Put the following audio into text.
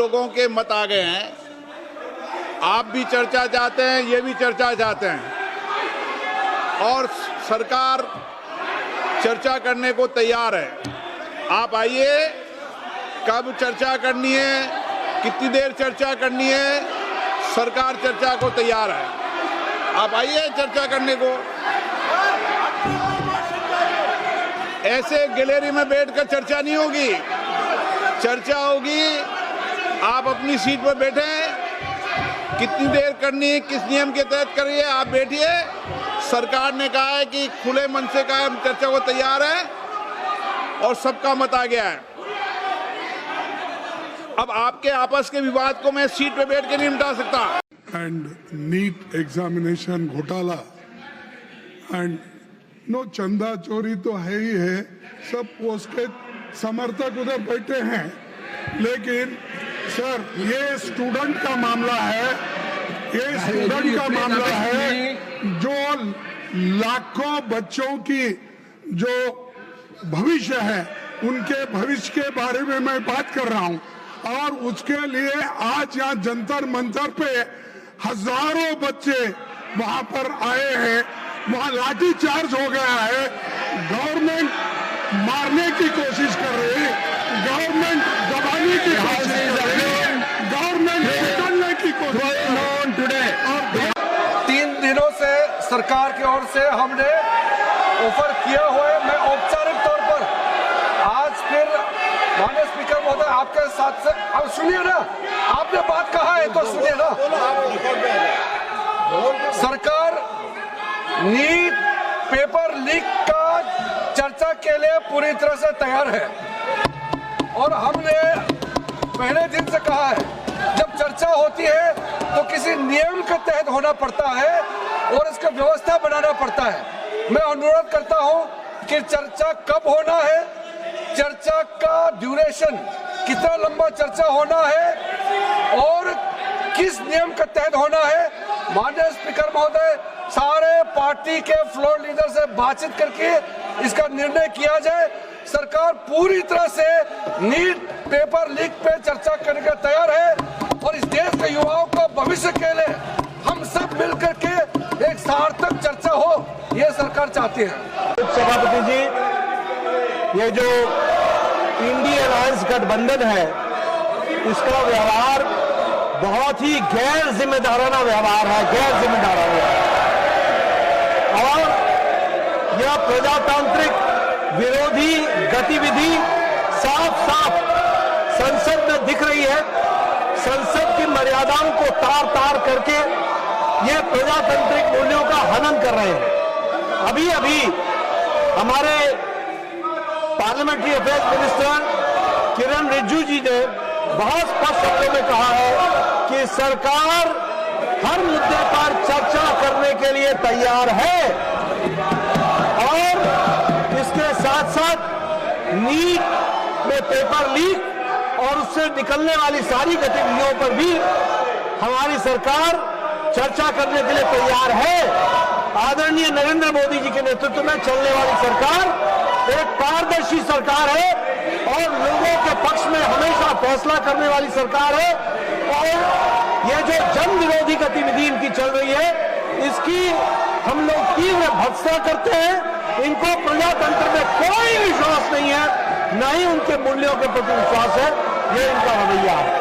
लोगों के मत आ गए हैं। आप भी चर्चा चाहते हैं, ये भी चर्चा चाहते हैं और सरकार चर्चा करने को तैयार है। आप आइए, कब चर्चा करनी है, कितनी देर चर्चा करनी है, सरकार चर्चा को तैयार है। आप आइए चर्चा करने को। ऐसे गैलरी में बैठकर चर्चा नहीं होगी, चर्चा होगी। आप अपनी सीट पर बैठे, कितनी देर करनी है, किस नियम के तहत करिए, आप बैठिए। सरकार ने कहा है कि खुले मन से कहा हम चर्चा को तैयार है और सबका मत आ गया है। अब आपके आपस के विवाद को मैं सीट पे बैठ के नहीं मिटा सकता। एंड नीट एग्जामिनेशन घोटाला एंड नो चंदा चोरी तो है ही है, सब उसके समर्थक उधर बैठे हैं। लेकिन सर ये स्टूडेंट का मामला है, ये स्टूडेंट का मामला है जो लाखों बच्चों की जो भविष्य है उनके भविष्य के बारे में मैं बात कर रहा हूं और उसके लिए आज यहाँ जंतर मंतर पे हजारों बच्चे वहां पर आए हैं, वहां लाठी चार्ज हो गया है। गवर्नमेंट मारने की कोशिश कर रही है, गवर्नमेंट दबाने की कोशिश कर रही है, गवर्नमेंट निकलने की कोशिश कर रही है। 3 दिनों से सरकार की ओर से हमने ऑफर किया हुआ है। मैं औपचारिक तौर पर आज फिर माननीय स्पीकर महोदय आपके साथ से, अब सुनिए ना, आपने बात कहा है तो सुनिए ना। सरकार नीट पेपर लीक का चर्चा के लिए पूरी तरह से तैयार है और हमने पहले दिन से कहा है जब चर्चा होती है तो किसी नियम के तहत होना पड़ता है और इसका व्यवस्था बनाना पड़ता है। मैं अनुरोध करता हूं कि चर्चा कब होना है, चर्चा का ड्यूरेशन कितना लंबा चर्चा होना है और किस नियम के तहत होना है। माननीय स्पीकर महोदय सारे पार्टी के फ्लोर लीडर से बातचीत करके इसका निर्णय किया जाए। सरकार पूरी तरह से नीट पेपर लीक पे चर्चा करने का तैयार है और इस देश के युवाओं को भविष्य के लिए हम सब मिलकर के एक सार्थक चर्चा हो, ये सरकार चाहती है। सभापति जी, ये जो इंडी अलायंस गठबंधन है इसका व्यवहार बहुत ही गैर जिम्मेदाराना व्यवहार है, गैर जिम्मेदाराना। और यह प्रजातांत्रिक विरोधी गतिविधि साफ साफ संसद में दिख रही है। संसद की मर्यादाओं को तार तार करके ये प्रजातांत्रिक मूल्यों का हनन कर रहे हैं। अभी अभी हमारे पार्लियामेंट्री अफेयर्स मिनिस्टर किरण रिजिजू जी ने बहुत स्पष्ट शब्दों में कहा है कि सरकार हर मुद्दे पर चर्चा करने के लिए तैयार है और इसके साथ साथ नीट में पेपर लीक और उससे निकलने वाली सारी गतिविधियों पर भी हमारी सरकार चर्चा करने के लिए तैयार है। आदरणीय नरेंद्र मोदी जी के नेतृत्व में चलने वाली सरकार एक पारदर्शी सरकार है और लोगों के पक्ष में हमेशा फैसला करने वाली सरकार है और ये जो जन विरोधी गतिविधि इनकी चल रही है इसकी हम लोग तीव्र भर्त्सना करते हैं। इनको प्रजातंत्र में कोई विश्वास नहीं है, न ही उनके मूल्यों के प्रति विश्वास है, ये इनका रवैया है।